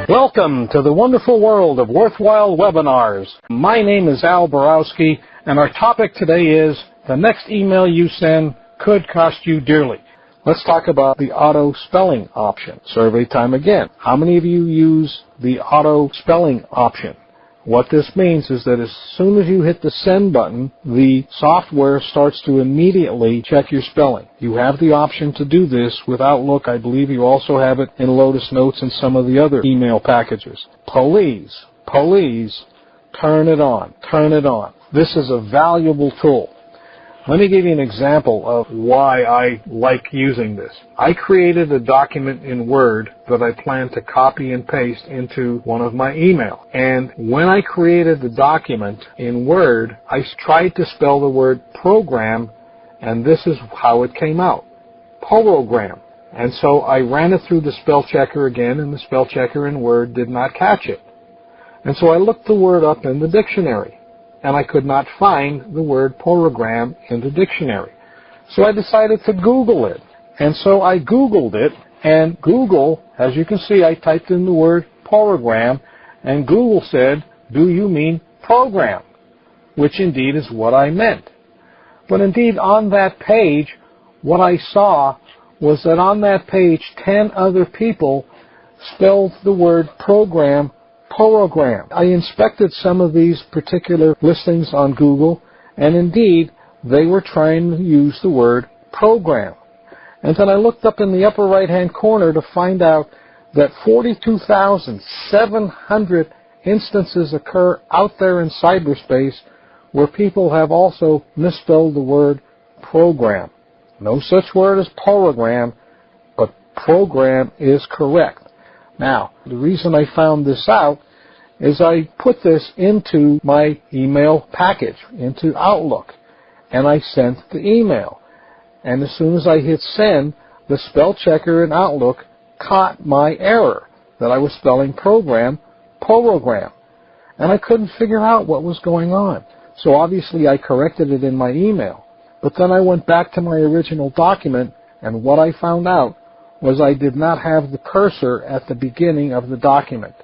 Welcome to the wonderful world of worthwhile webinars. My name is Al Borowski, and our topic today is the next email you send could cost you dearly. Let's talk about the auto spelling option. Survey time again. How many of you use the auto spelling option? What this means is that as soon as you hit the send button, the software starts to immediately check your spelling. You have the option to do this with Outlook. I believe you also have it in Lotus Notes and some of the other email packages. Please turn it on. Turn it on. This is a valuable tool. Let me give you an example of why I like using this. I created a document in Word that I plan to copy and paste into one of my email. And when I created the document in Word, I tried to spell the word program, and this is how it came out. Program. And so I ran it through the spell checker again, and the spell checker in Word did not catch it. And so I looked the word up in the dictionary, and I could not find the word program in the dictionary. So I decided to Google it. And so I Googled it, and Google, as you can see, I typed in the word program, and Google said, "Do you mean program?" Which indeed is what I meant. But indeed, on that page, what I saw was that on that page, 10 other people spelled the word program. I inspected some of these particular listings on Google, and indeed, they were trying to use the word program. And then I looked up in the upper right-hand corner to find out that 42,700 instances occur out there in cyberspace where people have also misspelled the word program. No such word as program, but program is correct. Now, the reason I found this out is I put this into my email package, into Outlook, and I sent the email. And as soon as I hit send, the spell checker in Outlook caught my error that I was spelling program. And I couldn't figure out what was going on. So obviously I corrected it in my email. But then I went back to my original document, and what I found out was I did not have the cursor at the beginning of the document.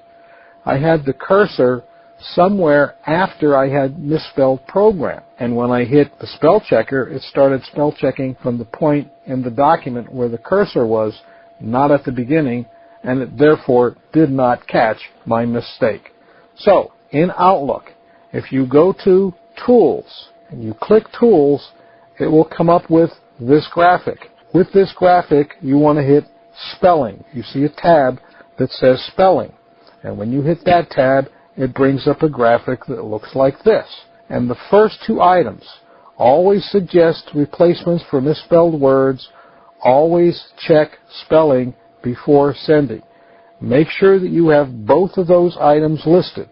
I had the cursor somewhere after I had misspelled program. And when I hit the spell checker, it started spell checking from the point in the document where the cursor was, not at the beginning, and it therefore did not catch my mistake. So, in Outlook, if you go to Tools and you click Tools, it will come up with this graphic. With this graphic, you want to hit Spelling. You see a tab that says Spelling. And when you hit that tab, it brings up a graphic that looks like this. And the first two items always suggest replacements for misspelled words. Always check spelling before sending. Make sure that you have both of those items listed.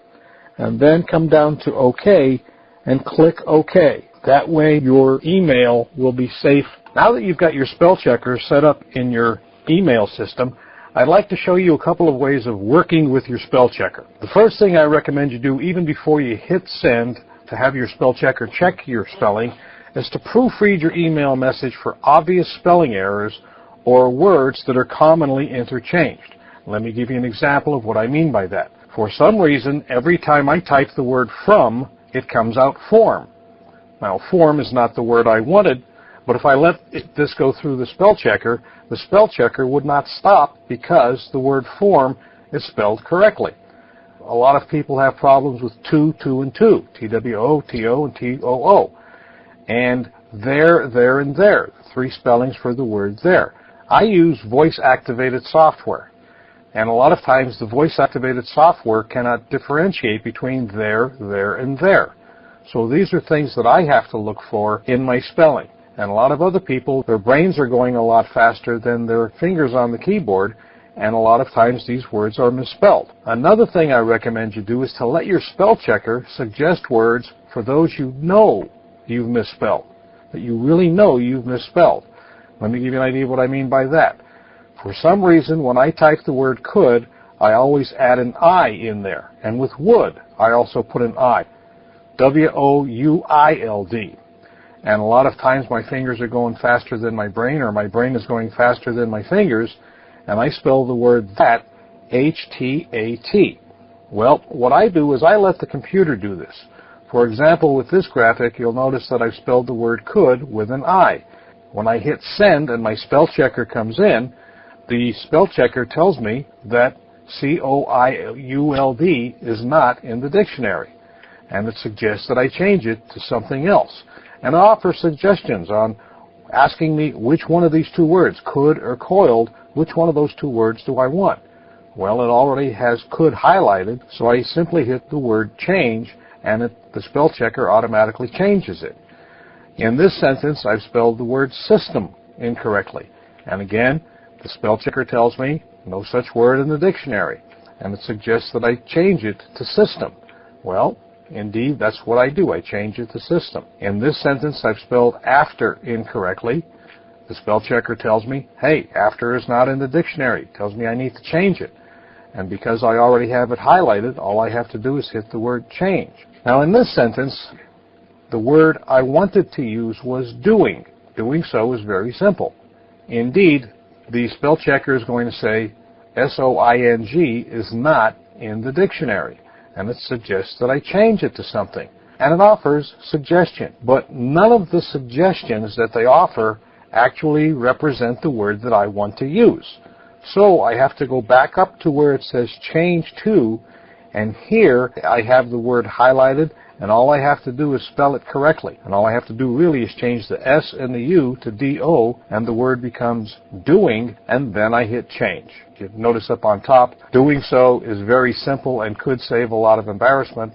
And then come down to OK and click OK. That way your email will be safe. Now that you've got your spell checker set up in your email system, I'd like to show you a couple of ways of working with your spell checker. The first thing I recommend you do, even before you hit send to have your spell checker check your spelling, is to proofread your email message for obvious spelling errors or words that are commonly interchanged. Let me give you an example of what I mean by that. For some reason, every time I type the word from, it comes out form. Now, form is not the word I wanted, but if I let this go through the spell checker would not stop because the word form is spelled correctly. A lot of people have problems with two, and two, T-W-O, T-O, and T-O-O. And there, and there, three spellings for the word there. I use voice-activated software. And a lot of times the voice-activated software cannot differentiate between there, and there. So these are things that I have to look for in my spelling. And a lot of other people, their brains are going a lot faster than their fingers on the keyboard, and a lot of times these words are misspelled. Another thing I recommend you do is to let your spell checker suggest words for those you know you've misspelled, that you really know you've misspelled. Let me give you an idea of what I mean by that. For some reason, when I type the word could, I always add an I in there. And with would, I also put an I. W-O-U-I-L-D. And a lot of times my fingers are going faster than my brain, or my brain is going faster than my fingers, and I spell the word that H-T-A-T. Well, what I do is I let the computer do this. For example, with this graphic, you'll notice that I've spelled the word could with an I. When I hit send and my spell checker comes in, the spell checker tells me that C-O-I-U-L-D is not in the dictionary, and it suggests that I change it to something else. And it offers suggestions on asking me which one of these two words, could or coiled, which one of those two words do I want? Well, it already has could highlighted, so I simply hit the word change, and the spell checker automatically changes it. In this sentence, I've spelled the word system incorrectly. And again, the spell checker tells me no such word in the dictionary, and it suggests that I change it to system. Well, indeed, that's what I do. I change it to system. In this sentence, I've spelled after incorrectly. The spell checker tells me, hey, after is not in the dictionary. It tells me I need to change it. And because I already have it highlighted, all I have to do is hit the word change. Now, in this sentence, the word I wanted to use was doing. Doing so is very simple. Indeed, the spell checker is going to say S-O-I-N-G is not in the dictionary, and it suggests that I change it to something. And it offers suggestion, but none of the suggestions that they offer actually represent the word that I want to use. So I have to go back up to where it says change to, and here I have the word highlighted, and all I have to do is spell it correctly. And all I have to do really is change the S and the U to D-O, and the word becomes doing, and then I hit change. You notice up on top, doing so is very simple and could save a lot of embarrassment.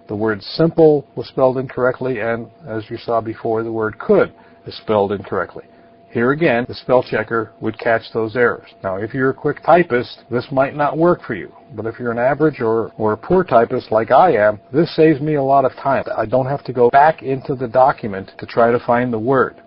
The word simple was spelled incorrectly, and as you saw before, the word could is spelled incorrectly. Here again, the spell checker would catch those errors. Now, if you're a quick typist, this might not work for you. But if you're an average or a poor typist like I am, this saves me a lot of time. I don't have to go back into the document to try to find the word.